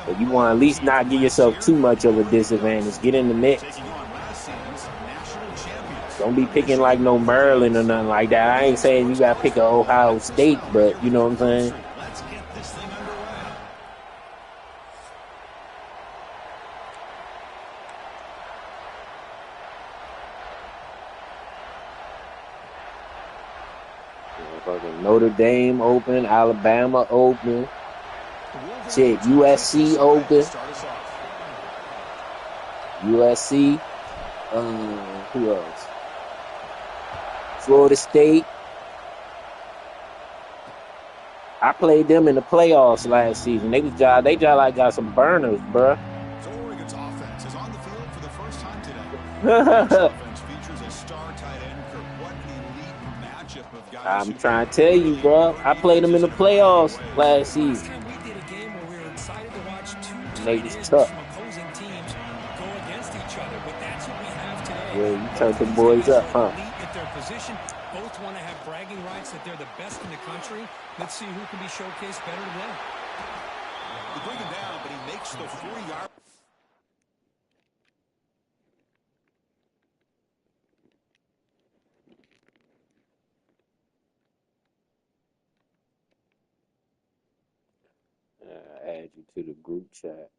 But you want to at least not give yourself too much of a disadvantage. Get in the mix. Don't be picking like no Maryland or nothing like that. I ain't saying you got to pick a Ohio State, but you know what I'm saying? Let's get this thing underway. Fucking Notre Dame open, Alabama open. Shit, USC open. USC. Who else? Florida State. I played them in the playoffs last season. They just like got some burners, bruh. So Oregon's offense is on the field for the first time today. This offense features a star tight end. What an elite matchup of guys. I'm trying to tell you, bro. I played them in the playoffs last season. We did a game where we were excited to watch two they tight was ends tough. from opposing teams go against each other, but that's what we have today. Yeah, you turned the boys up, huh? At their position, both want to have bragging rights that they're the best in the country. Let's see who can be showcased better than them. They bring him down, but he makes the 40-yard. Add you to the group chat.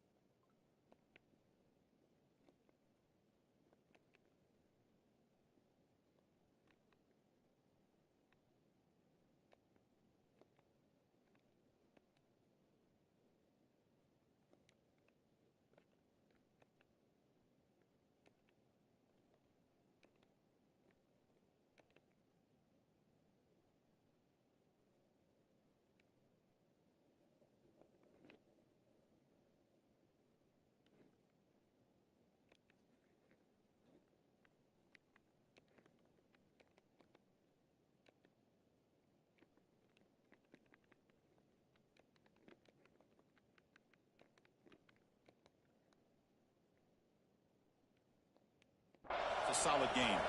A solid game.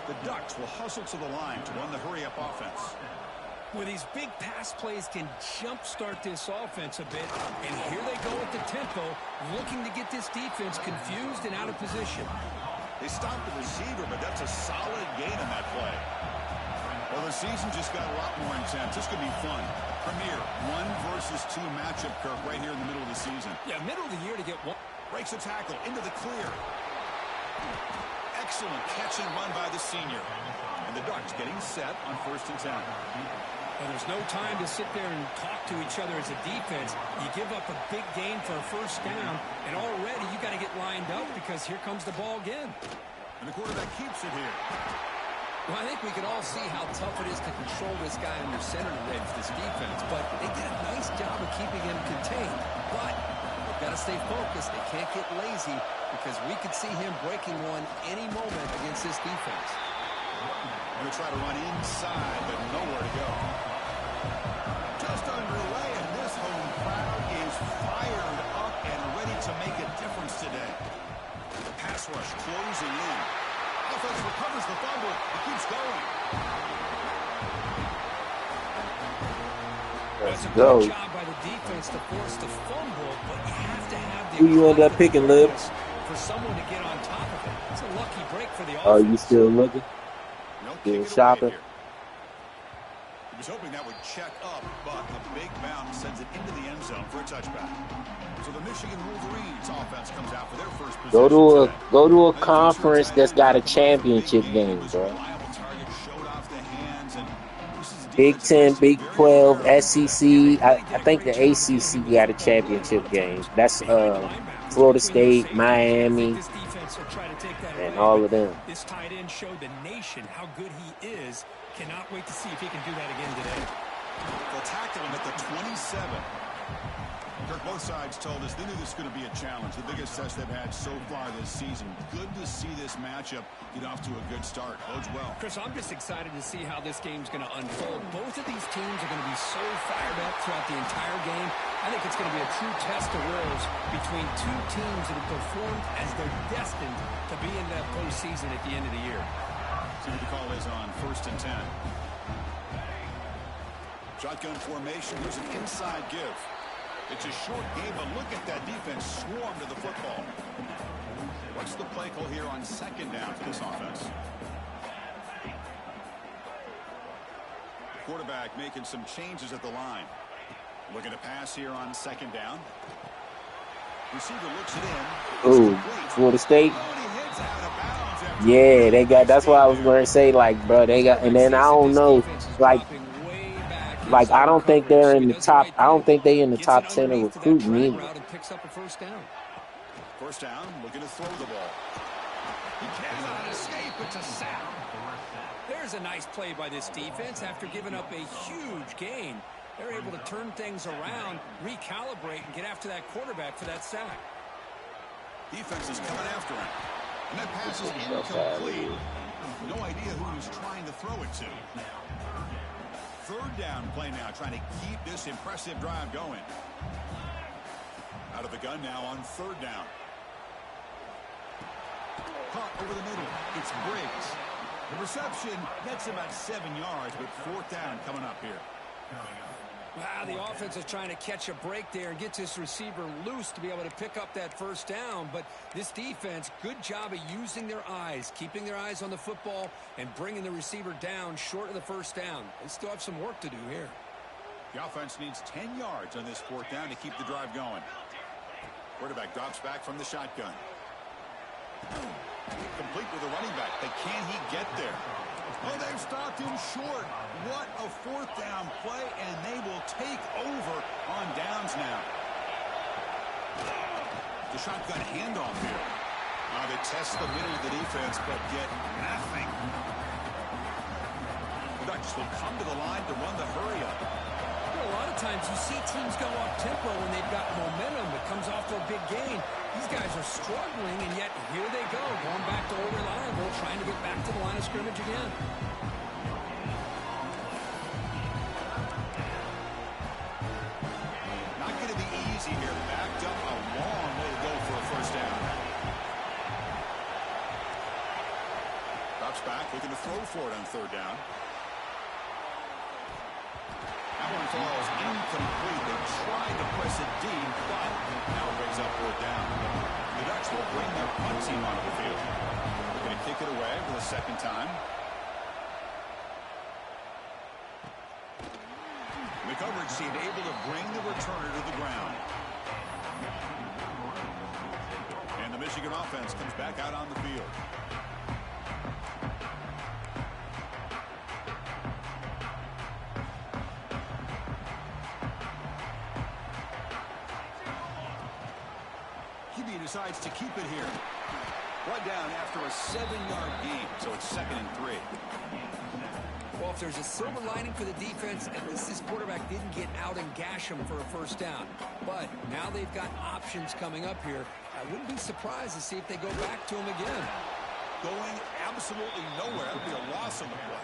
The Ducks will hustle to the line to run the hurry-up offense. Where these big pass plays can jumpstart this offense a bit, and here they go at the tempo, looking to get this defense confused and out of position. They stopped the receiver, but that's a solid gain in that play. Well, the season just got a lot more intense. This could be fun. Premier 1 versus 2 matchup, Kirk, right here in the middle of the season. Yeah, middle of the year to get one. Breaks a tackle into the clear. Excellent catch and run by the senior. And the Ducks getting set on 1st and 10. And there's no time to sit there and talk to each other as a defense. You give up a big gain for a 1st down, and already you got to get lined up because here comes the ball again. And the quarterback keeps it here. Well, I think we can all see how tough it is to control this guy under center today for this defense, but they did a nice job of keeping him contained. But they've got to stay focused. They can't get lazy because we could see him breaking one any moment against this defense. Going to try to run inside, but nowhere to go. Just underway, and this home crowd is fired up and ready to make a difference today. The pass rush closing in. Offense recovers the fumble. It keeps going. Let's That's a go. good job by the defense to force the fumble, but you have to have the... Who you end up picking, Lib? For someone to get on top of it. It's a lucky break for the offense. Are you still looking? Still shopping? He was hoping that would check up, but a big bounce sends it into the end zone for a touchback. So the Michigan Wolverines offense comes out for their first position. Go to a conference that's got a championship game, bro. Big 10, Big 12, SEC. I think the ACC got a championship game. That's Florida State, Miami, and all of them. This tight end showed the nation how good he is. Cannot wait to see if he can do that again today. They'll tackle him at the 27. Kirk, both sides told us they knew this was going to be a challenge, the biggest test they've had so far this season. Good to see this matchup get off to a good start. Bodes well. Chris, I'm just excited to see how this game's going to unfold. Both of these teams are going to be so fired up throughout the entire game. I think it's going to be a true test of wills between two teams that have performed as they're destined to be in that postseason at the end of the year. See what the call is on 1st and 10. Shotgun formation. Here's an inside give. It's a short game, but look at that defense swarm to the football. What's the play call here on second down for this offense? Quarterback making some changes at the line. Looking to pass here on second down. Receiver looks it in. Ooh, Florida State. Yeah, they got. That's why I was going to say, like, bro, they got. And then I don't know, like I don't think they're in the top. I don't think they in the top 10 of recruiting either. First down, looking to throw the ball. He cannot escape. It's a sack. There's a nice play by this defense. After giving up a huge gain, they're able to turn things around, recalibrate, and get after that quarterback for that sack. Defense is coming after him. And that pass is incomplete. No idea who he was trying to throw it to. Third down play now, trying to keep this impressive drive going. Out of the gun now on third down. Caught over the middle. It's Briggs. The reception, that's about 7 yards, but fourth down coming up here. Wow, the offense is trying to catch a break there and get this receiver loose to be able to pick up that first down. But this defense, good job of using their eyes, keeping their eyes on the football, and bringing the receiver down short of the first down. They still have some work to do here. The offense needs 10 yards on this fourth down to keep the drive going. Quarterback drops back from the shotgun. Complete with a running back, but can he get there? Oh, they've stopped him short. What a fourth down play, and they will take over on downs now. The shotgun handoff here. They test the middle of the defense, but get nothing. The Ducks will come to the line to run the hurry up. A lot of times you see teams go up-tempo when they've got momentum that comes off a big gain. These guys are struggling, and yet here they go, going back to old reliable, trying to get back to the line of scrimmage again. Not going to be easy here. Backed up a long way to go for a first down. Drops back, looking to throw for it on third down. That one falls incomplete. They tried to press it deep, but now it brings up fourth down. The Ducks will bring their punt team onto the field. They're going to kick it away for the second time. The coverage team able to bring the returner to the ground. And the Michigan offense comes back out on the field. Decides to keep it here. One down after a 7-yard gain, so it's 2nd and 3. Well, if there's a silver lining for the defense, at least this quarterback didn't get out and gash him for a first down. But now they've got options coming up here. I wouldn't be surprised to see if they go back to him again. Going absolutely nowhere. That would be a loss on the play.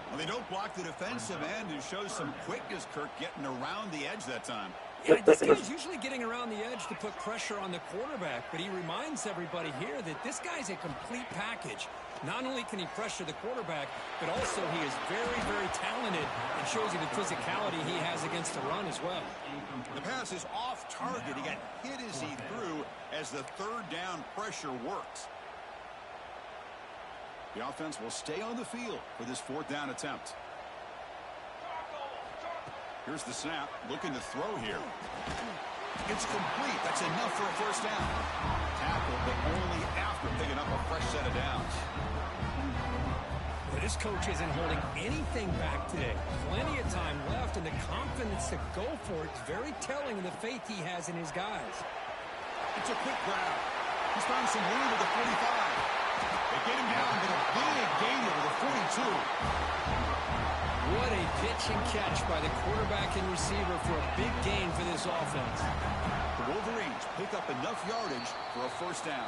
Well, they don't block the defensive end and show some quickness, Kirk, getting around the edge that time. Yeah, this guy's usually getting around the edge to put pressure on the quarterback, but he reminds everybody here that this guy's a complete package. Not only can he pressure the quarterback, but also he is very, very talented and shows you the physicality he has against the run as well. The pass is off target. He got hit as he threw as the third down pressure works. The offense will stay on the field for this fourth down attempt. Here's the snap, looking to throw here. It's complete. That's enough for a first down. Tackle, but only after picking up a fresh set of downs. But this coach isn't holding anything back today. Plenty of time left, and the confidence to go for it is very telling of the faith he has in his guys. It's a quick grab. He's found some room at the 45. They get him down to a big gain over the 42. What a pitch and catch by the quarterback and receiver for a big gain for this offense. The Wolverines pick up enough yardage for a first down.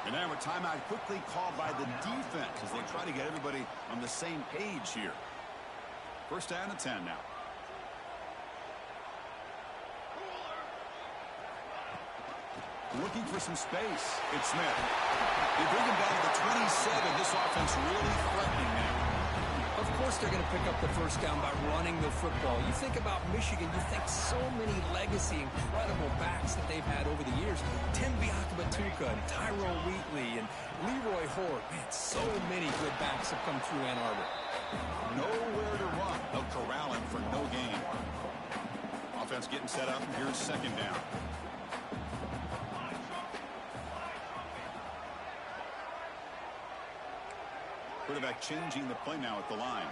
And now a timeout quickly called by the defense as they try to get everybody on the same page here. First down and 10 now. Looking for some space. It's Smith. They bring him down to the 27. This offense really threatening now. Of course, course they're going to pick up the first down by running the football. You think about Michigan, you think so many legacy, incredible backs that they've had over the years. Tim Biakabatuka and Tyrone Wheatley and Leroy Horde. Man, so many good backs have come through Ann Arbor. Nowhere to run. They'll corral him for no gain. Offense getting set up. Here's second down. Quarterback changing the play now at the line.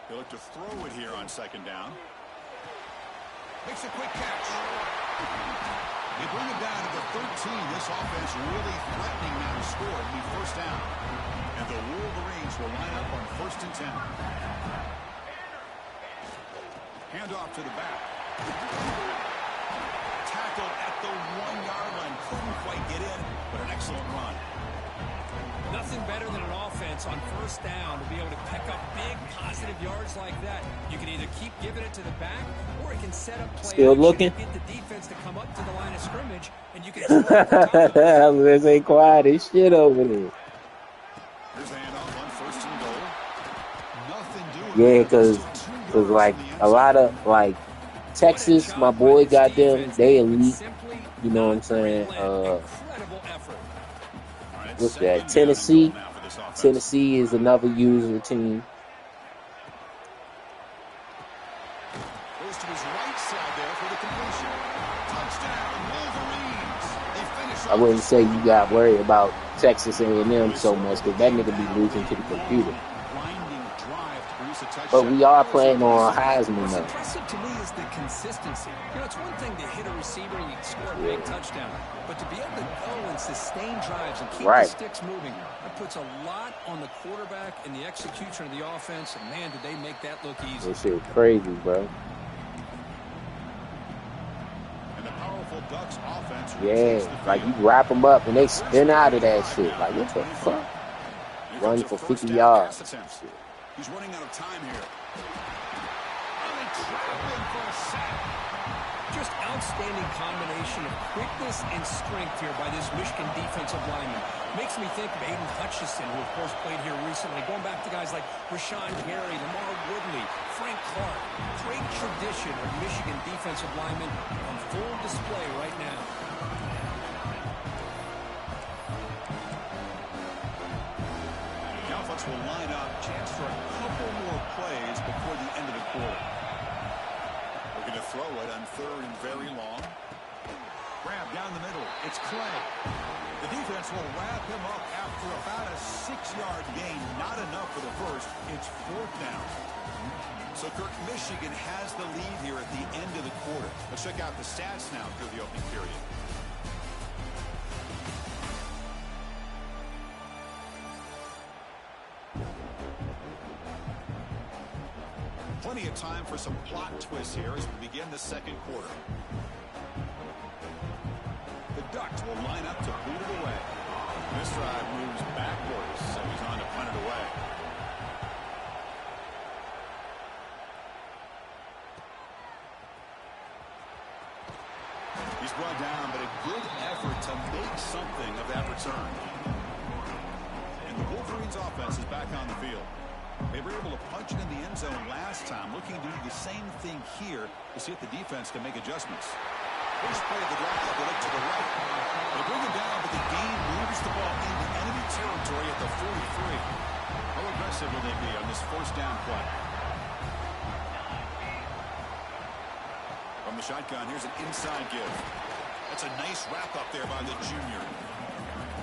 He'll look to throw it here on second down. Makes a quick catch. They bring it down to the 13. This offense really threatening now to score. It'll be first down. And the Wolverines will line up on 1st and 10. Handoff to the back. Tackled at the 1-yard line. Couldn't quite get in, but an excellent run. Nothing better than an offense on first down to be able to pick up big positive yards like that. You can either keep giving it to the back, or it can set up play Still looking. get the defense to come up to the line of scrimmage, and you can Let's ain't quiet as shit over there. Here's the handoff on 1st and goal. Nothing doing. Yeah, because like a lot of like Texas, my boy got them. They elite. You know what I'm saying? What's that? Tennessee. Tennessee is another user team. Goes to his right side there for the completion. Touchdown, Wolverines. They finish. I wouldn't say you got worried about Texas A&M so much because that nigga be losing to the computer. But we are playing on Heisman What's now. impressive to me is the consistency. You know, it's one thing to hit a receiver and you score a big touchdown, but to be able to go and sustain drives and keep the sticks moving, that puts a lot on the quarterback and the execution of the offense, and man, did they make that look easy. This shit crazy, bro. And the powerful Ducks offense. Yeah, like you wrap them up and they spin out of that shit. Like, what the fuck? Run for 50 yards. He's running out of time here. Just outstanding combination of quickness and strength here by this Michigan defensive lineman. Makes me think of Aiden Hutchinson, who of course played here recently. Going back to guys like Rashawn Gary, Lamar Woodley, Frank Clark. Great tradition of Michigan defensive linemen on full display right now. Will line up, chance for a couple more plays before the end of the quarter. Looking to throw it on 3rd and very long. Grab down the middle. It's Clay. The defense will wrap him up after about a 6-yard gain. Not enough for the first. It's 4th down. So, Kirk, Michigan has the lead here at the end of the quarter. Let's check out the stats now through the opening period. Plenty of time for some plot twists here as we begin the second quarter. The Ducks will line up to boot it away. This drive moves backwards, so he's on to punt it away. He's brought down, but a good effort to make something of that return. And the Wolverines offense is back on the field. They were able to punch it in the end zone last time, looking to do the same thing here to see if the defense can make adjustments. First play of the drive, they look to the right. They bring it down, but the game moves the ball into enemy territory at the 43. How aggressive will they be on this first down play? From the shotgun, here's an inside give. That's a nice wrap up there by the junior.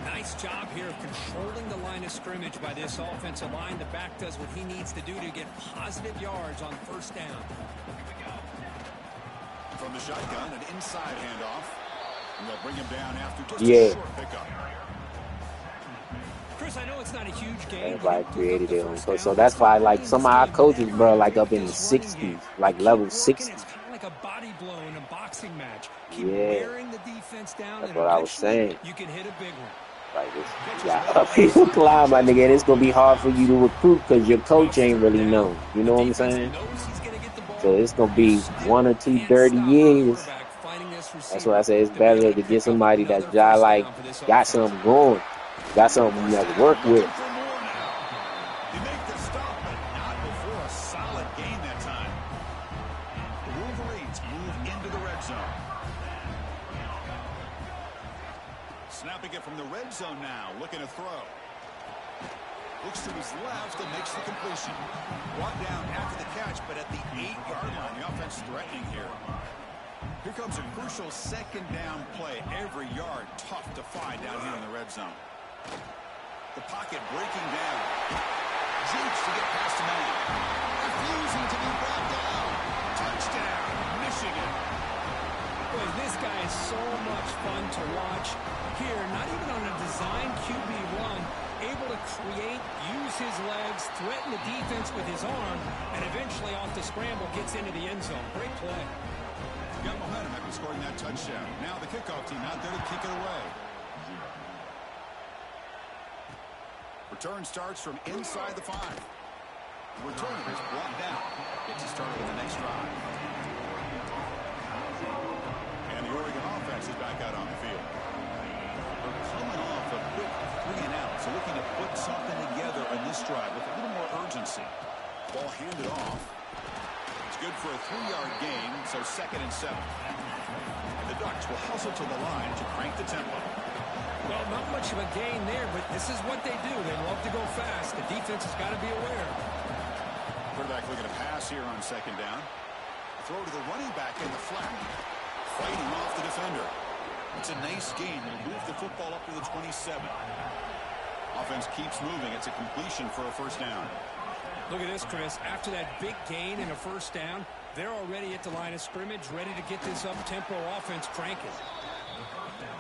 Nice job here of controlling the line of scrimmage by this offensive line. The back does what he needs to do to get positive yards on first down. From the shotgun, an inside handoff. And they'll bring him down after just a short pickup. Chris, I know it's not a huge game. Everybody created their own coach. So that's why, like, some of our coaches, bro, like up in the 60s, like level 60s. It's kind of like a body blow in a boxing match. Keep wearing the defense down. That's and what I was saying. You can hit a big one. Like, you got uphill climb, my nigga. It's going to be hard for you to recruit because your coach ain't really known. You know what I'm saying? So it's going to be 1 or 2 dirty years. That's why I say it's better to get somebody that's just like got something going. Got something you have to work with. Looking for more now. They make the stop, but not before a solid gain that time. The Wolverines move into the red zone. Snapping it from the red zone now, looking to throw. Looks to his left and makes the completion. Brought down after the catch, but at the 8-yard line. The offense threatening here. Here comes a crucial second down play. Every yard tough to find down here in the red zone. The pocket breaking down. Jukes to get past the man. Refusing to be brought down. Touchdown, Michigan. Boy, this guy is so much fun to watch. Here, not even on a design QB run, able to create, use his legs, threaten the defense with his arm, and eventually off the scramble gets into the end zone. Great play. Got momentum after scoring that touchdown. Now the kickoff team out there to kick it away. Return starts from inside the 5. Return is brought down. Gets it started with the next drive. And the Oregon offense is back out on the field. They're coming off a quick 3 and out, so looking to put something together on this drive with a little more urgency. Ball handed off. It's good for a 3-yard gain, so 2nd and 7. The Ducks will hustle to the line to crank the tempo. Well, not much of a gain there, but this is what they do. They love to go fast. The defense has got to be aware. Quarterback looking to pass here on 2nd down. Throw to the running back in the flat. Fighting off the defender. It's a nice gain. They'll move the football up to the 27. Offense keeps moving. It's a completion for a 1st down. Look at this, Chris. After that big gain and a 1st down, they're already at the line of scrimmage, ready to get this up-tempo offense cranking.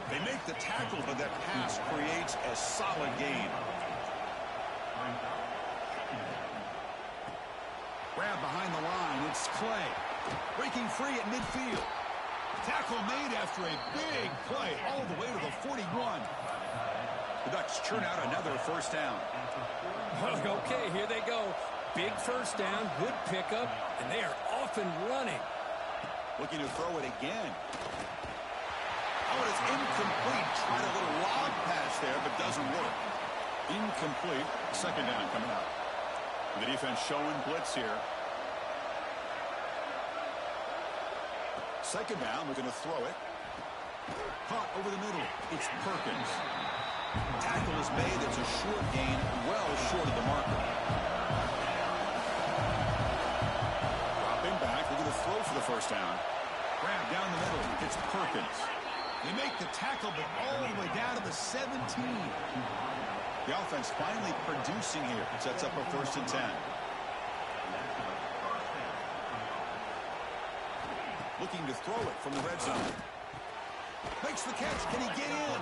They make the tackle, but that pass creates a solid gain. Grab behind the line. It's Clay. Breaking free at midfield. Tackle made after a big play all the way to the 41. The Ducks churn out another 1st down. Okay, here they go. Big 1st down, good pickup, and they are off and running. Looking to throw it again. Oh, it's incomplete. Tried a little lob pass there, but doesn't work. Incomplete. 2nd down coming up. The defense showing blitz here. 2nd down, we're going to throw it. Caught over the middle. It's Perkins. Tackle is made. It's a short gain, well short of the marker. Dropping back. We're going to throw for the 1st down. Grab down the middle. It's Perkins. They make the tackle, but all the way down to the 17. The offense finally producing here. Sets up a 1st and 10. Looking to throw it from the red zone. Makes the catch. Can he get in?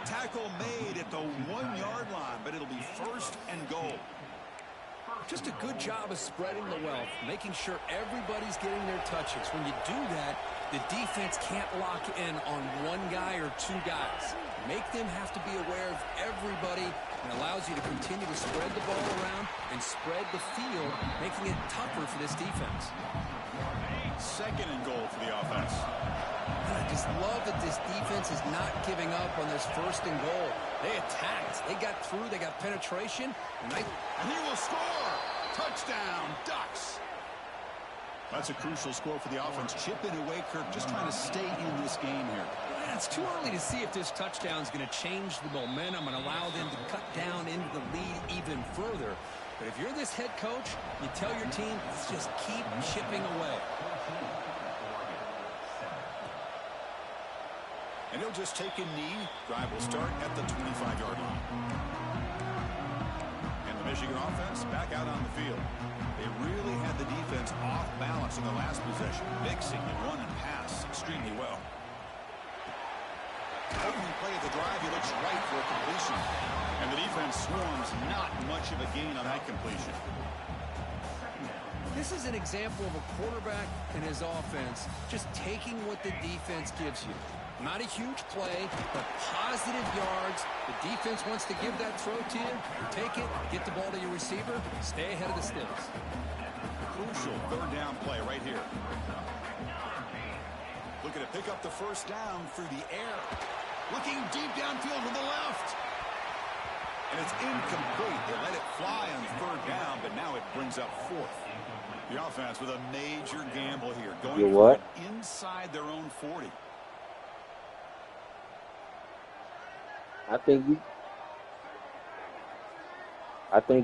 Tackle made at the 1-yard line, but it'll be 1st and goal. Just a good job of spreading the wealth, making sure everybody's getting their touches. When you do that, the defense can't lock in on 1 guy or 2 guys. Make them have to be aware of everybody, and allows you to continue to spread the ball around and spread the field, making it tougher for this defense. 2nd and goal for the offense. I just love that this defense is not giving up on this 1st and goal. They attacked. They got through. They got penetration. And he will score. Touchdown, Ducks. That's a crucial score for the offense. Chipping away, Kirk, just trying to stay in this game here. It's too early to see if this touchdown is going to change the momentum and allow them to cut down into the lead even further. But if you're this head coach, you tell your team, let's just keep chipping away. And he'll just take a knee. Drive will start at the 25-yard line. And the Michigan offense back out on the field. They really had the defense off balance in the last possession, mixing the run and pass extremely well. Opening play of the drive, he looks right for a completion. And the defense swarms, not much of a gain on that completion. This is an example of a quarterback and his offense just taking what the defense gives you. Not a huge play, but positive yards. The defense wants to give that throw to you. Take it, get the ball to your receiver, stay ahead of the sticks. Crucial 3rd down play right here. Looking to pick up the 1st down through the air. Looking deep downfield to the left. And it's incomplete. They let it fly on third down, but now it brings up fourth. The offense with a major gamble here, going You for what? it inside their own 40. I think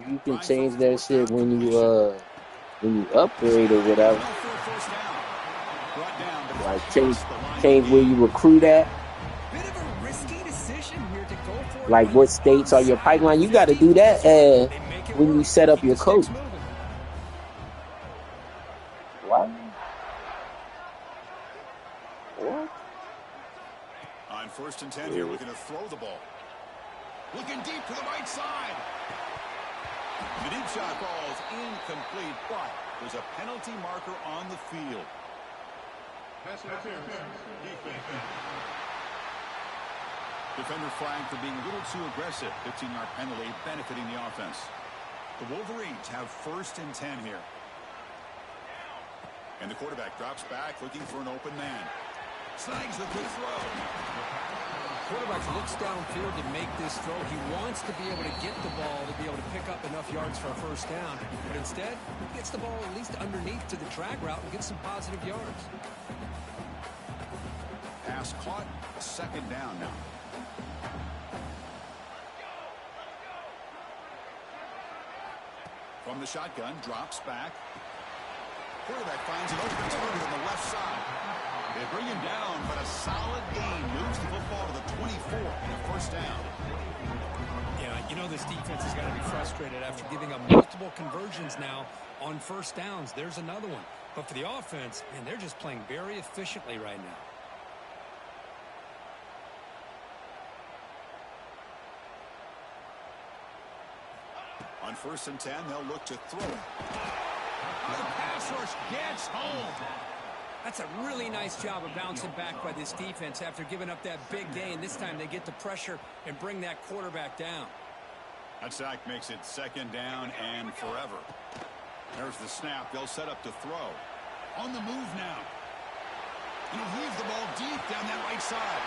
you can change that shit when you upgrade or whatever. Like change where you recruit at. Bit of a risky decision here to go for it. Like what states are your pipeline? You got to do that when you set up your coach. What? What? On 1st and 10 here, looking to throw the ball. Looking deep to the right side. The deep shot falls incomplete, but there's a penalty marker on the field. Defender flagged for being a little too aggressive. 15-yard penalty benefiting the offense. The Wolverines have 1st and 10 here. And the quarterback drops back looking for an open man. Snags the quick throw. Quarterback looks downfield to make this throw. He wants to be able to get the ball to be able to pick up enough yards for a first down. But instead, he gets the ball at least underneath to the drag route and gets some positive yards. Pass caught. 2nd down now. From the shotgun, drops back. Quarterback finds an open target on the left side. They bring him down, but a solid gain moves the football to the 24 and a first down. Yeah, you know this defense has got to be frustrated after giving up multiple conversions now on first downs. There's another one. But for the offense, man, they're just playing very efficiently right now. On 1st and 10, they'll look to throw. The pass rush gets home. That's a really nice job of bouncing back by this defense after giving up that big gain. This time they get the pressure and bring that quarterback down. That sack makes it 2nd down and forever. There's the snap. They'll set up to throw. On the move now. He'll heave the ball deep down that right side.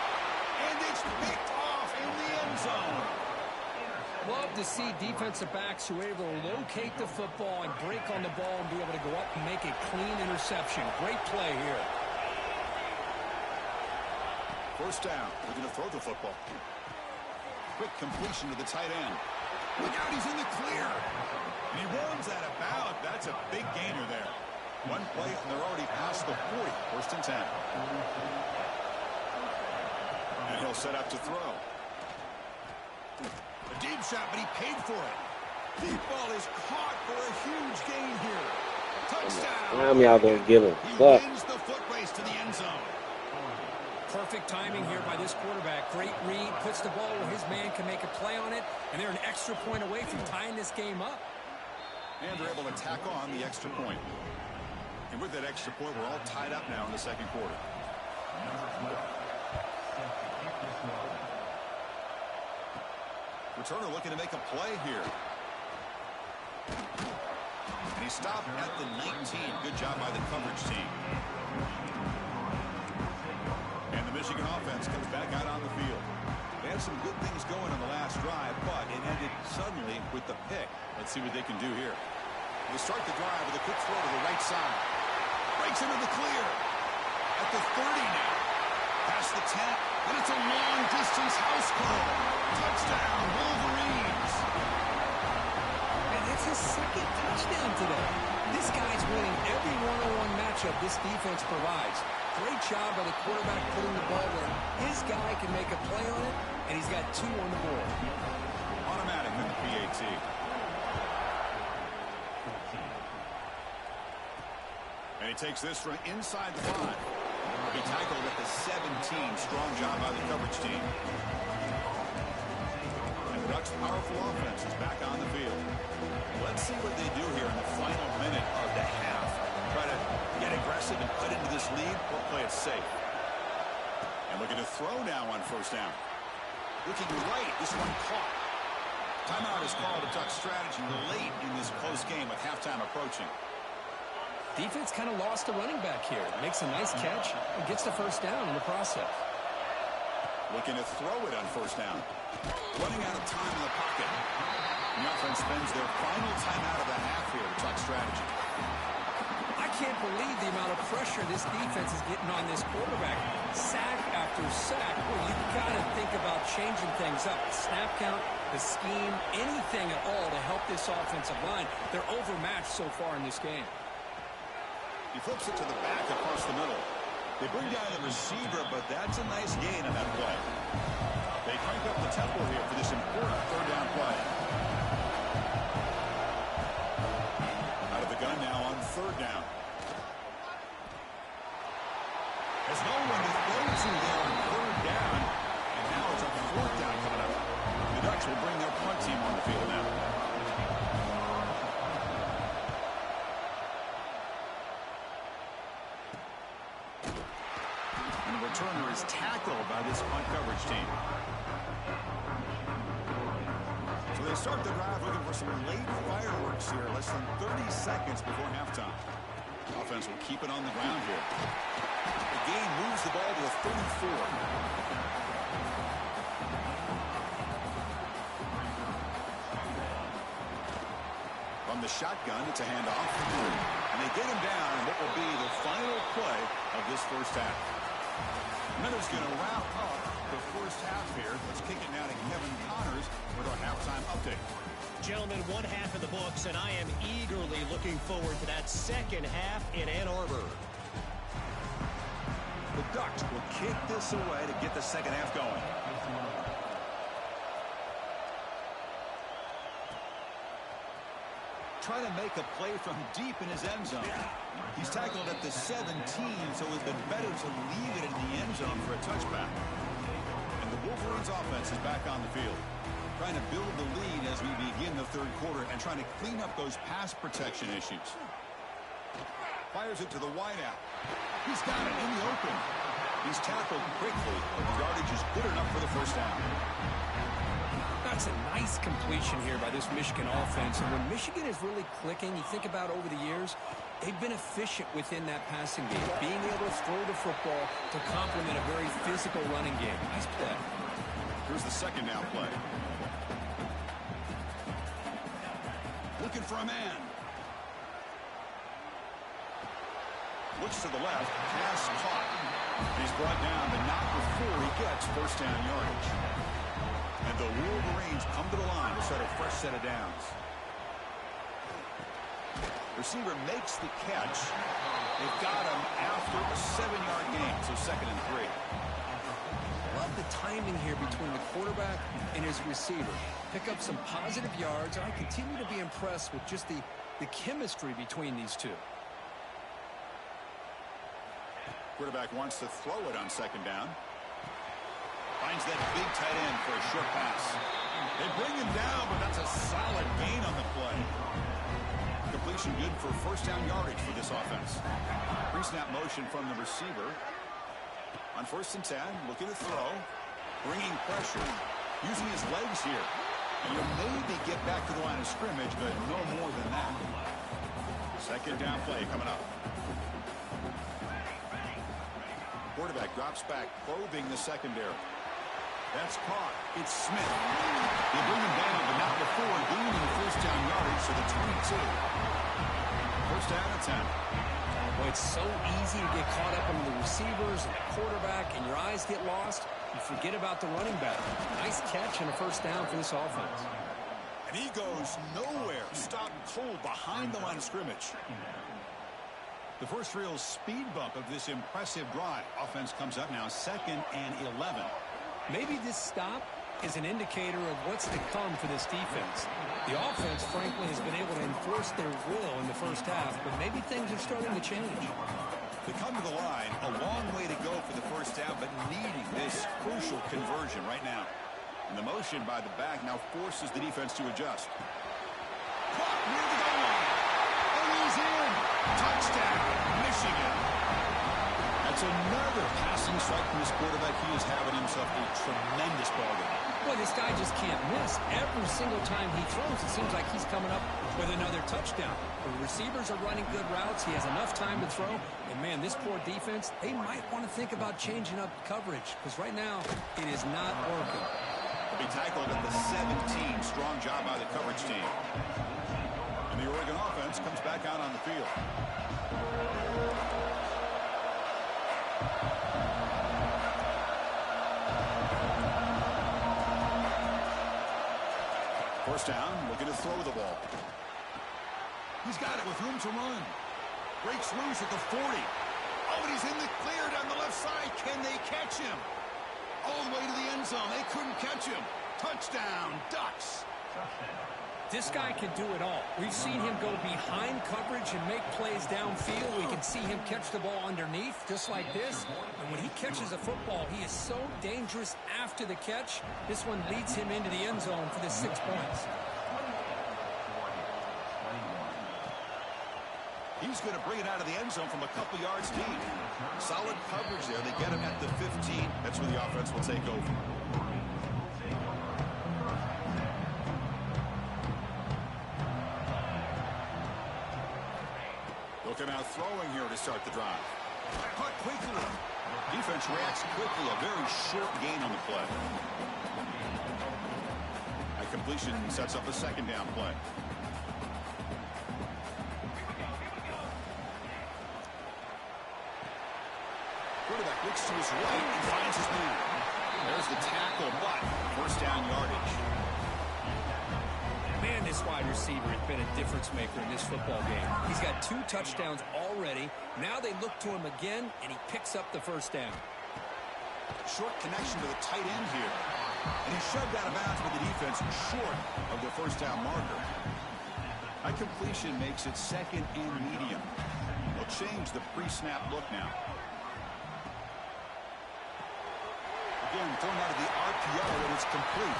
And it's picked off in the end zone. Love to see defensive backs who are able to locate the football and break on the ball and be able to go up and make a clean interception. Great play here. First down. We're going to throw the football. Quick completion to the tight end. Look out, he's in the clear. And he runs that about. That's a big gainer there. One play, and they're already past the 40. 1st and 10. And he'll set up to throw. A deep shot, but he paid for it. Deep ball is caught for a huge gain here. Touchdown. How y'all gonna give him? He wins the foot race to the end zone. Perfect timing here by this quarterback. Great read, puts the ball where his man can make a play on it, and they're an extra point away from tying this game up. And they're able to tack on the extra point. And with that extra point, we're all tied up now in the 2nd quarter. Returner looking to make a play here. And he stopped at the 19. Good job by the coverage team. And the Michigan offense comes back out on the field. They had some good things going on the last drive, but it ended suddenly with the pick. Let's see what they can do here. They start the drive with a quick throw to the right side. Breaks into the clear. At the 30 now. Past the 10. And it's a long-distance house call. Touchdown, Wolverines. And it's his 2nd touchdown today. This guy's winning every one-on-one matchup this defense provides. Great job by the quarterback putting the ball where his guy can make a play on it, and he's got 2 on the board. Automatic in the PAT. And he takes this from inside the 5. He tackled at the 17. Strong job by the coverage team. And the Ducks' powerful offense is back on the field. Let's see what they do here in the final minute of the half. Try to get aggressive and cut into this lead or play it safe. And looking to throw now on 1st down. Looking right. This one caught. Timeout is called. A Ducks strategy late in this close game with halftime approaching. Defense kind of lost the running back here. Makes a nice catch and gets the first down in the process. Looking to throw it on first down. Running out of time in the pocket. The offense spends their final timeout of the half here to talk strategy. I can't believe the amount of pressure this defense is getting on this quarterback. Sack after sack. Well, you've got to think about changing things up. The snap count, the scheme, anything at all to help this offensive line. They're overmatched so far in this game. He flips it to the back across the middle. They bring down the receiver, but that's a nice gain on that play. They crank up the tempo here for this important third down play. Out of the gun now on third down. There's no one to throw to there on third down, and now it's a fourth down coming up. The Ducks will bring their punt team on the field now. And the returner is tackled by this punt coverage team. So they start the drive looking for some late fireworks here, less than 30 seconds before halftime. Offense will keep it on the ground here. The game moves the ball to a 34. From the shotgun, it's a handoff. And they get him down in what will be the final play of this first half. Miller's going to wrap up the first half here. Let's kick it now to Kevin Connors with our halftime update. Gentlemen, one half of the books, and I am eagerly looking forward to that second half in Ann Arbor. The Ducks will kick this away to get the second half going. Trying to make a play from deep in his end zone. He's tackled at the 17, so it's been better to leave it in the end zone for a touchback. And the Wolverines offense is back on the field, trying to build the lead as we begin the third quarter and trying to clean up those pass protection issues. Fires it to the wideout. He's got it in the open. He's tackled quickly, but the yardage is good enough for the first down. That's a nice completion here by this Michigan offense. And when Michigan is really clicking, you think about over the years, they've been efficient within that passing game, being able to throw the football to complement a very physical running game. Nice play. Here's the second down play. Looking for a man. Looks to the left. Pass caught. He's brought down, but not before he gets first down yardage. And the Wolverines come to the line to set a fresh set of downs. Receiver makes the catch. They've got him after a 7-yard gain, so 2nd and 3. Love the timing here between the quarterback and his receiver. Pick up some positive yards. I continue to be impressed with just the chemistry between these two. Quarterback wants to throw it on 2nd down. Finds that big tight end for a short pass. They bring him down, but that's a solid gain on the play. Completion good for first down yardage for this offense. Pre-snap motion from the receiver. On 1st and 10, looking to throw. Bringing pressure. Using his legs here. And he'll maybe get back to the line of scrimmage, but no more than that. 2nd down play coming up. Quarterback drops back, probing the secondary. That's caught. It's Smith. They bring him down, but not before gaining first down yardage to the 22. First down and 10. Well, it's so easy to get caught up in the receivers and the quarterback, and your eyes get lost. You forget about the running back. Nice catch and a first down for this offense. And he goes nowhere. Stopped cold behind the line of scrimmage. The first real speed bump of this impressive drive. Offense comes up now 2nd and 11. Maybe this stop is an indicator of what's to come for this defense. The offense, frankly, has been able to enforce their will in the first half, but maybe things are starting to change. They come to the line, a long way to go for the first down, but needing this crucial conversion right now. And the motion by the back now forces the defense to adjust. Caught near the goal line. And he's in. Touchdown, Michigan. That's another passing strike from this quarterback. He is having himself a tremendous ball game. Boy, this guy just can't miss. Every single time he throws, it seems like he's coming up with another touchdown. The receivers are running good routes. He has enough time to throw. And, man, this poor defense, they might want to think about changing up coverage because right now it is not working. He'll be tackled at the 17. Strong job by the coverage team. And the Oregon offense comes back out on the field. First down, looking to throw the ball. He's got it with room to run. Breaks loose at the 40. Oh, and he's in the clear down the left side. Can they catch him? All the way to the end zone. They couldn't catch him. Touchdown, Ducks. This guy can do it all. We've seen him go behind coverage and make plays downfield. We can see him catch the ball underneath, just like this. And when he catches a football, he is so dangerous after the catch. This one leads him into the end zone for the 6 points. He's going to bring it out of the end zone from a couple yards deep. Solid coverage there. They get him at the 15. That's where the offense will take over. They'll come out throwing here to start the drive. Caught quickly. Defense reacts quickly. A very short gain on the play. A completion sets up a second down play. Quarterback looks to his right and finds his man. There's the tackle, but first down yardage. Man, this wide receiver has been a difference maker in this football game. He's got 2 touchdowns already. Now they look to him again, and he picks up the first down. Short connection to the tight end here. And he's shoved out of bounds with the defense short of the first down marker. That completion makes it second and medium. They'll change the pre-snap look now. Again, thrown out of the RPO, and it's complete.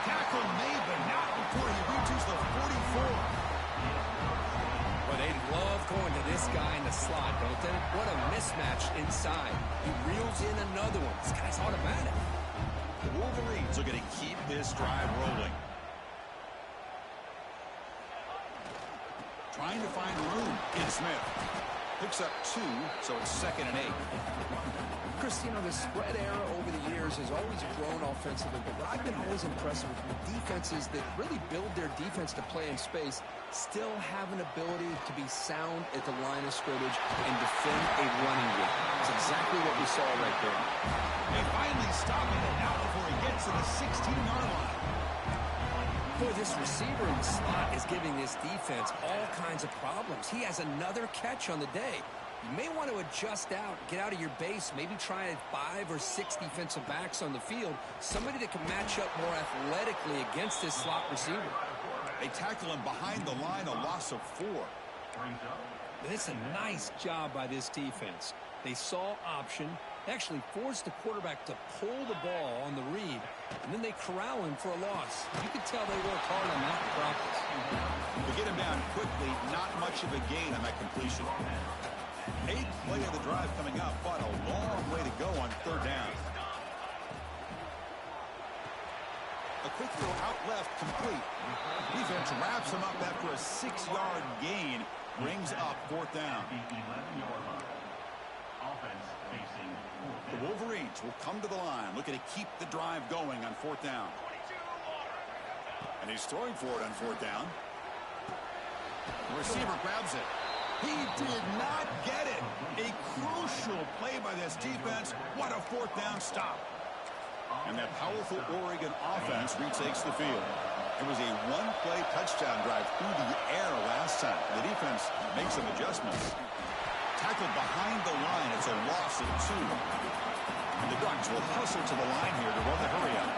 Tackle made, but not before he reaches the 44. Well, they love going to this guy in the slot, don't they? What a mismatch inside. He reels in another one. This guy's automatic. The Wolverines are going to keep this drive rolling. Trying to find room in Smith. Picks up 2, so it's second and 8. Chris, you know, the spread era over the years has always grown offensively, but what I've been always impressed with defenses that really build their defense to play in space still have an ability to be sound at the line of scrimmage and defend a running game. That's exactly what we saw right there. They finally stop him now before he gets to the 16-yard line. Boy, this receiver in the slot is giving this defense all kinds of problems. He has another catch on the day. You may want to adjust out, get out of your base, maybe try 5 or 6 defensive backs on the field, somebody that can match up more athletically against this slot receiver. They tackle him behind the line, a loss of 4. But it's a nice job by this defense. They saw option, actually forced the quarterback to pull the ball on the read, and then they corral him for a loss. You could tell they worked hard on that in practice. To get him down quickly, not much of a gain on that completion. 8th play of the drive coming up, but a long way to go on third down. A quick throw out left, complete. Defense wraps him up after a 6-yard gain, brings up fourth down. The Wolverines will come to the line, looking to keep the drive going on fourth down. And he's throwing for it on fourth down. The receiver grabs it. He did not get it. A crucial play by this defense. What a fourth down stop. And that powerful Oregon offense retakes the field. It was a one-play touchdown drive through the air last time. The defense makes some adjustments. Tackled behind the line. It's a loss of 2. And the Ducks will hustle to the line here to run the hurry up.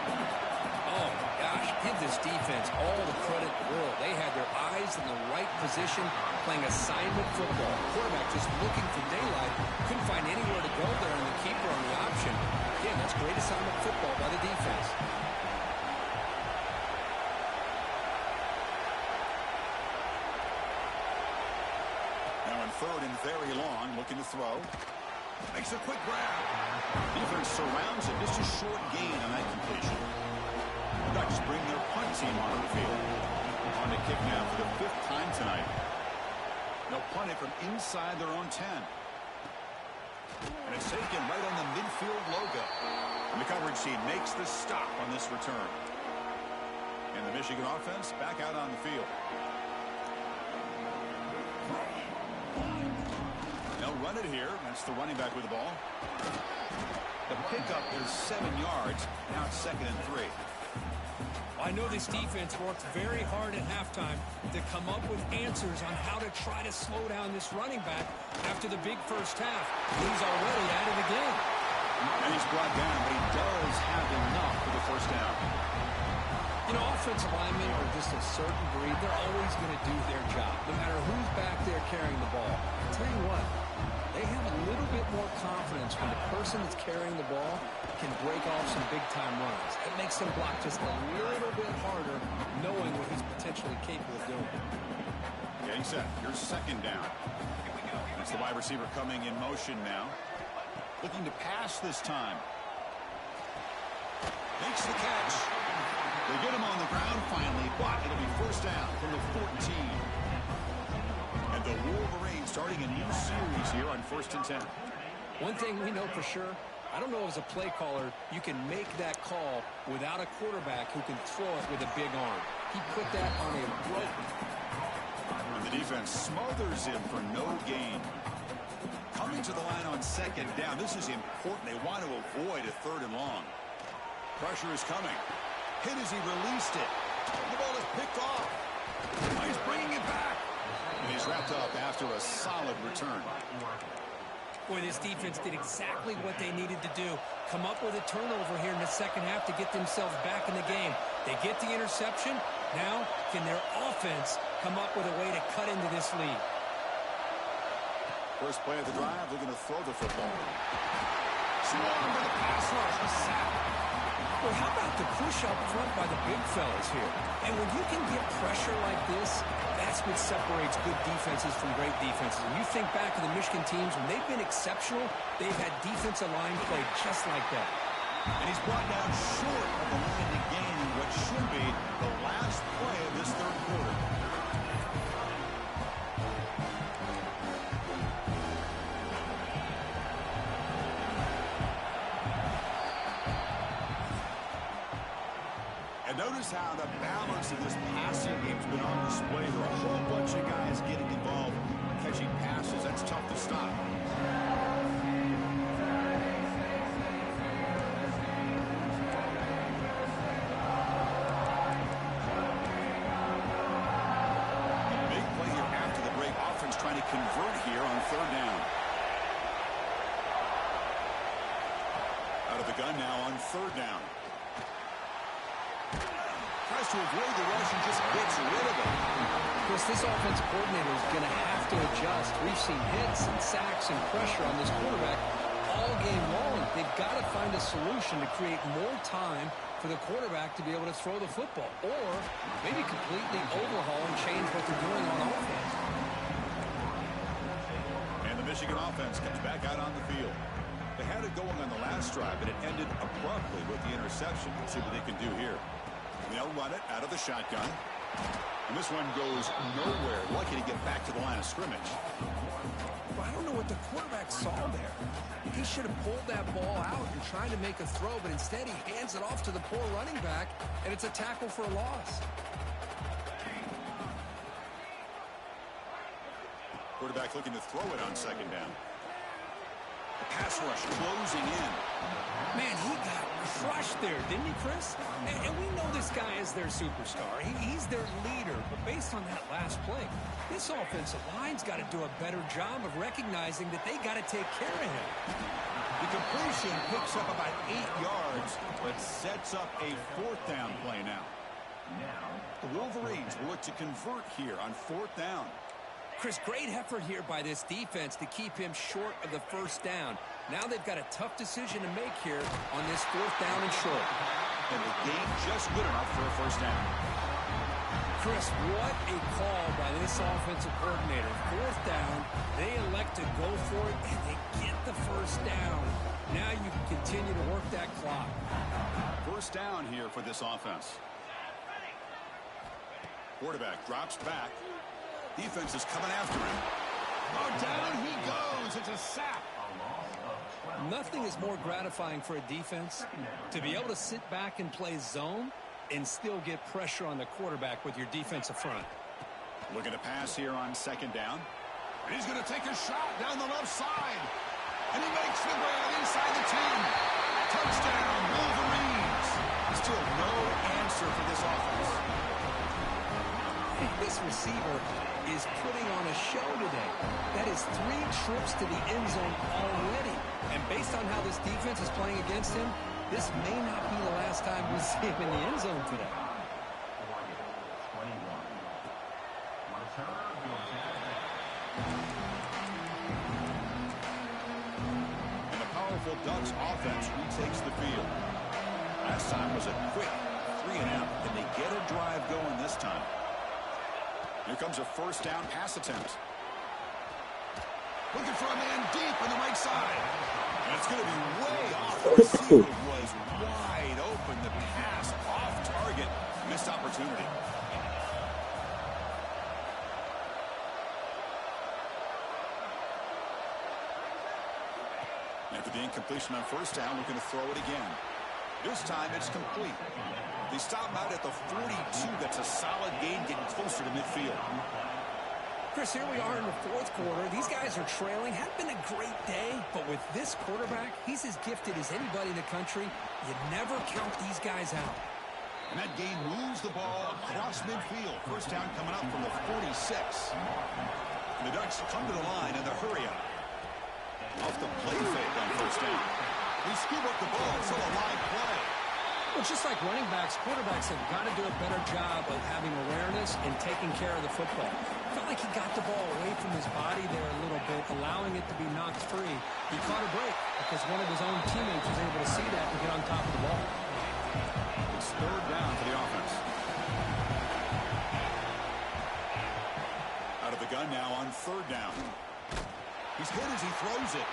Oh, my gosh. Give this defense all the credit in the world. They had their eyes in the right position, playing assignment football. Quarterback just looking for daylight. Couldn't find anywhere to go there, and the keeper on the option. Again, that's great assignment football by the defense. Now in third and very long, looking to throw. Makes a quick grab. Defense surrounds it. Just a short gain on that completion. Ducks bring their punt team onto the field. On to kick now for the 5th time tonight. They'll punt it from inside their own 10. And it's taken right on the midfield logo. And the coverage team makes the stop on this return. And the Michigan offense back out on the field. They'll run it here. That's the running back with the ball. The pickup is 7 yards. Now it's 2nd and 3. I know this defense worked very hard at halftime to come up with answers on how to try to slow down this running back after the big first half. He's already out of the game. And he's brought down, but he does have enough for the first down. You know, offensive linemen are just a certain breed. They're always going to do their job, no matter who's back there carrying the ball. I'll tell you what, they have a little bit more confidence when the person that's carrying the ball can break off some big-time runs. It makes them block just a little bit harder, knowing what he's potentially capable of doing. Getting set. Here's 2nd down. It's the wide receiver coming in motion now. Looking to pass this time. Makes the catch. They get him on the ground finally, but it'll be 1st down from the 14. And the Wolverines starting a new series here on 1st and 10. One thing we know for sure, I don't know as a play caller, you can make that call without a quarterback who can throw it with a big arm. He put that on a rope. And the defense smothers him for no gain. Coming to the line on 2nd down. This is important. They want to avoid a 3rd and long. Pressure is coming. Hit as he released it. The ball is picked off. Oh, he's bringing it back. And he's wrapped up after a solid return. Boy, this defense did exactly what they needed to do. Come up with a turnover here in the 2nd half to get themselves back in the game. They get the interception. Now, can their offense come up with a way to cut into this lead? First play of the drive, they're going to throw the football. Swung for the pass rush. A sack. Well, how about the push up front by the big fellas here? And when you can get pressure like this, that's what separates good defenses from great defenses. And you think back to the Michigan teams, when they've been exceptional, they've had defensive line play just like that. And he's brought down short of the line to gain what should be the last play of this 3rd quarter. And notice how the balance of this passing game's been on display. There are a whole bunch of guys getting involved, catching passes. That's tough to stop. Big play here after the break. Offense trying to convert here on 3rd down. Out of the gun now on 3rd down. Tries to avoid the rush and just gets rid of it. Of course, this offensive coordinator is going to have to adjust. We've seen hits and sacks and pressure on this quarterback all game long. They've got to find a solution to create more time for the quarterback to be able to throw the football, or maybe completely overhaul and change what they're doing on offense. And the Michigan offense comes back out on the field. They had it going on the last drive, but it ended abruptly with the interception. Let's see what they can do here. They'll run it out of the shotgun. And this one goes nowhere. Lucky to get back to the line of scrimmage. Well, I don't know what the quarterback saw there. He should have pulled that ball out and tried to make a throw, but instead he hands it off to the poor running back, and it's a tackle for a loss. Quarterback looking to throw it on 2nd down. The pass rush closing in. Man, he got crushed there, didn't he, Chris? And we know this guy is their superstar. He's their leader. But based on that last play, this offensive line's got to do a better job of recognizing that they got to take care of him. The completion picks up about 8 yards, but sets up a 4th down play now. The Wolverines will look to convert here on 4th down. Chris, great effort here by this defense to keep him short of the 1st down. Now they've got a tough decision to make here on this 4th down and short. And the game just good enough for a 1st down. Chris, what a call by this offensive coordinator. Fourth down, they elect to go for it, and they get the first down. Now you can continue to work that clock. First down here for this offense. Quarterback drops back. Defense is coming after him. Oh, down he goes. It's a sack. Nothing is more gratifying for a defense to be able to sit back and play zone and still get pressure on the quarterback with your defensive front. Looking to pass here on second down. And he's going to take a shot down the left side. And he makes the grab inside the 10. Touchdown, Wolverines. Still no answer for this offense. This receiver is putting on a show today. That is 3 trips to the end zone already. And based on how this defense is playing against him, this may not be the last time we see him in the end zone today. And the powerful Ducks offense retakes the field. Last time was a quick 3-and-out, and they get a drive going this time. Here comes a first down pass attempt. Looking for a man deep on the right side. And it's going to be way off. The receiver was wide open. The pass off target. Missed opportunity. After the incompletion on first down, we're going to throw it again. This time it's complete. They stop out at the 42. That's a solid gain, getting closer to midfield. Chris, here we are in the fourth quarter. These guys are trailing. Had been a great day, but with this quarterback, he's as gifted as anybody in the country. You never count these guys out. And that gain moves the ball across midfield. First down coming up from the 46. And the Ducks come to the line in the hurry up. Off the play fake on first down. They scoop up the ball, so a live play. Well, just like running backs, quarterbacks have got to do a better job of having awareness and taking care of the football. Felt like he got the ball away from his body there a little bit, allowing it to be knocked free. He caught a break because one of his own teammates was able to see that and get on top of the ball. It's third down for the offense. Out of the gun now on third down. He's hit as he throws it,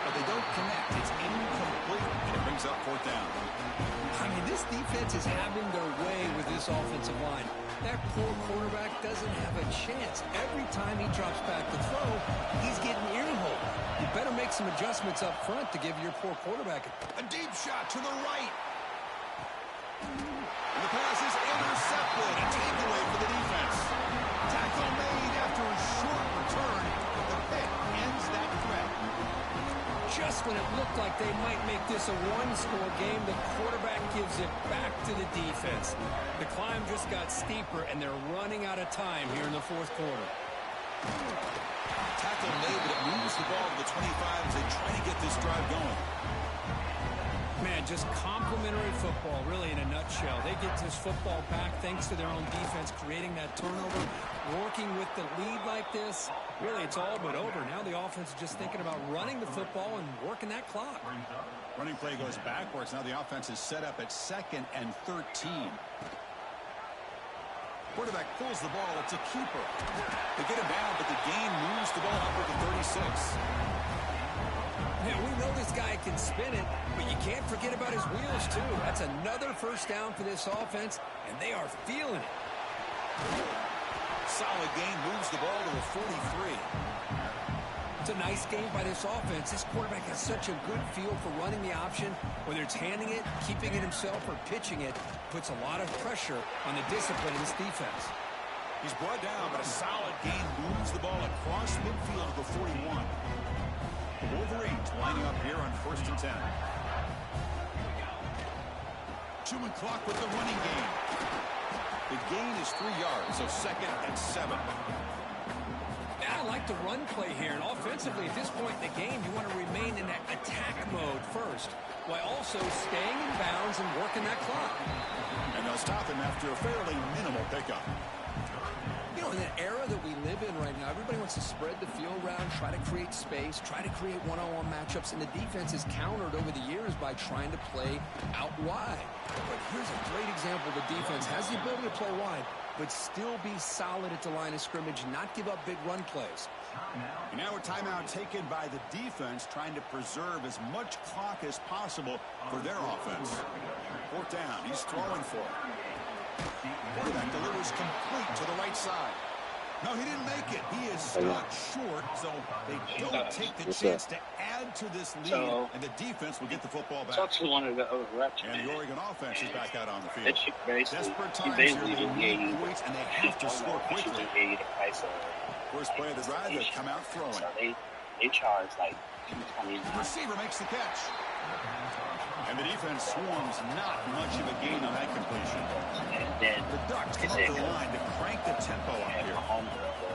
but they don't connect. It's incomplete, and it brings up fourth down. I mean, this defense is having their way with this offensive line. That poor quarterback doesn't have a chance. Every time he drops back to throw, he's getting ear-hole. You better make some adjustments up front to give your poor quarterback A deep shot to the right. And the pass is intercepted. A takeaway for the defense. Tackle made after a short return. The pick ends that threat. Just when it looked like they might make this a one-score game, the quarterback gives it back to the defense. The climb just got steeper, and they're running out of time here in the fourth quarter. Tackle made, but it moves the ball to the 25 as they try to get this drive going. Man, just complimentary football, really, in a nutshell. They get this football back thanks to their own defense, creating that turnover, working with the lead like this. Really, it's all but over. Now the offense is just thinking about running the football and working that clock. Running play goes backwards. Now the offense is set up at 2nd and 13. Quarterback pulls the ball. It's a keeper. They get him down, but the gain moves the ball upward to 36. Yeah, we know this guy can spin it, but you can't forget about his wheels, too. That's another first down for this offense, and they are feeling it. Solid gain moves the ball to the 43. It's a nice game by this offense. This quarterback has such a good feel for running the option. Whether it's handing it, keeping it himself, or pitching it, puts a lot of pressure on the discipline of this defense. He's brought down, but a solid gain moves the ball across midfield to the 41. The Wolverines lining up here on 1st and 10. Chewing clock with the running game. The gain is 3 yards, so 2nd and 7. Yeah, I like the run play here. And offensively, at this point in the game, you want to remain in that attack mode first, while also staying in bounds and working that clock. And they'll stop him after a fairly minimal pickup. You know, in the era that we live in right now, everybody wants to spread the field around, try to create space, try to create one-on-one matchups, and the defense is countered over the years by trying to play out wide. But here's a great example. The defense has the ability to play wide, but still be solid at the line of scrimmage and not give up big run plays. And now a timeout taken by the defense, trying to preserve as much clock as possible for their offense. Fourth down, he's throwing for it. Quarterback delivers complete to the right side. No, he didn't make it. He is stopped short, so they don't take the chance to add to this lead, and the defense will get the football back. And the Oregon offense is back out on the field. Desperate times here. They need points, and they have to score quickly. First play of the drive, they come out throwing. They charge like Receiver makes the catch. And the defense swarms, not much of a gain on that completion. The Ducks come up the line to crank the tempo up here.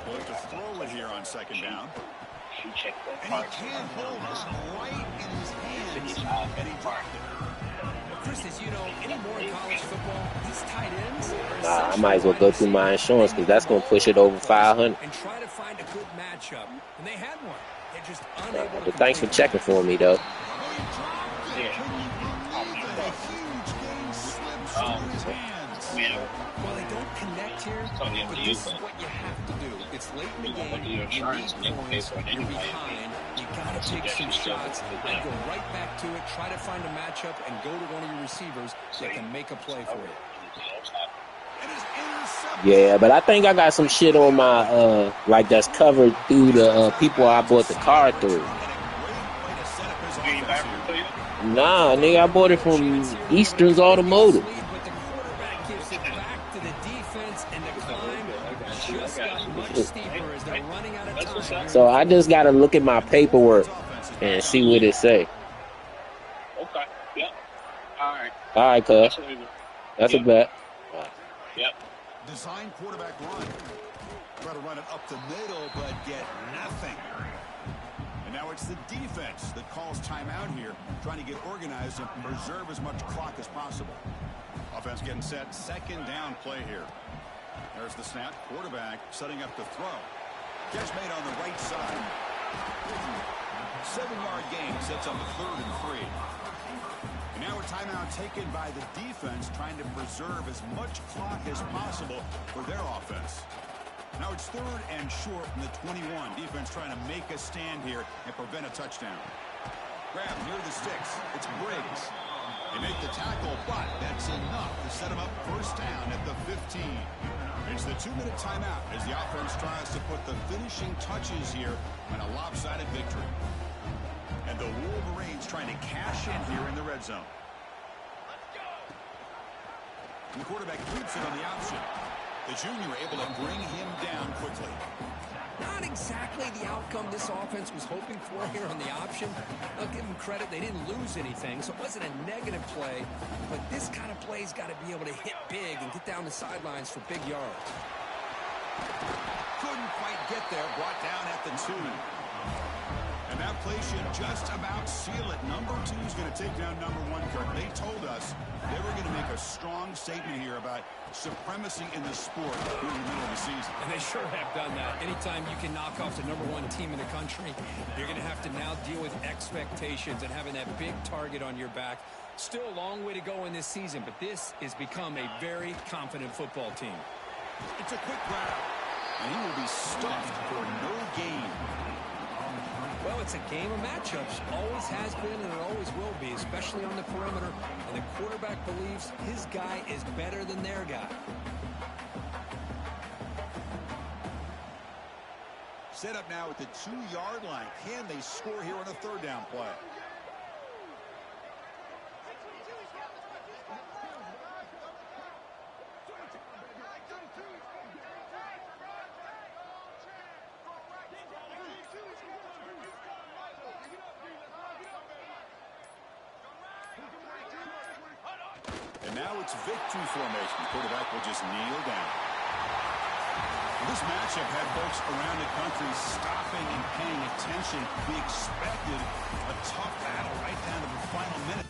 They'll have to throw it here on second down. And he can't hold it right in his hands, and he dropped it. Chris, as you know, anymore in college football, these tight ends Nah, I might as well go through my insurance because that's going to push it over 500. and try to find a good matchup. And they had one. They're just unable to. But thanks for checking for me, though. Well, they don't connect here, but this is what you have to do. It's late in the game. You need points. You're behind. You got to take some shots. I'd go right back to it, try to find a matchup, and go to one of your receivers that can make a play for you. Yeah, but I think I got some shit on my, like that's covered through the people I bought the car through. Nah, nigga, I bought it from Eastern's Automotive. But the quarterback gives it back to the defense, and the climb just got much steeper as they're running out of time. So I just got to look at my paperwork and see what it say. Okay. Yep. All right. All right, cuz. That's a bet. Yep. Design quarterback run. Try to run it up the middle, but get nothing. And now it's the defense that calls timeout here, trying to get organized and preserve as much clock as possible. Offense getting set. Second down play here. There's the snap. Quarterback setting up to throw. Catch made on the right side. 7-yard gain sets up a 3rd and 3. And now a timeout taken by the defense, trying to preserve as much clock as possible for their offense. Now it's 3rd and short from the 21. Defense trying to make a stand here and prevent a touchdown. Grab near the sticks. It's Briggs. They make the tackle, but that's enough to set him up first down at the 15. It's the 2-minute timeout as the offense tries to put the finishing touches here on a lopsided victory. And the Wolverines trying to cash in here in the red zone. And the quarterback keeps it on the option. The junior able to bring him down quickly. Not exactly the outcome this offense was hoping for here on the option. I'll give them credit. They didn't lose anything, so it wasn't a negative play. But this kind of play's got to be able to hit big and get down the sidelines for big yards. Couldn't quite get there. Brought down at the 2. And that play should just about seal it. Number 2 is going to take down number 1, Kirk. They told us they were going to make a strong statement here about supremacy in the sport during the middle of the season. And they sure have done that. Anytime you can knock off the number 1 team in the country, you're going to have to now deal with expectations and having that big target on your back. Still a long way to go in this season, but this has become a very confident football team. It's a quick grab, and he will be stuffed for no gain. Well, it's a game of matchups. Always has been and it always will be, especially on the perimeter. And the quarterback believes his guy is better than their guy. Set up now at the 2-yard line. Can they score here on a 3rd down play? And now it's victory formation. Quarterback will just kneel down. This matchup had folks around the country stopping and paying attention. We expected a tough battle right down to the final minute.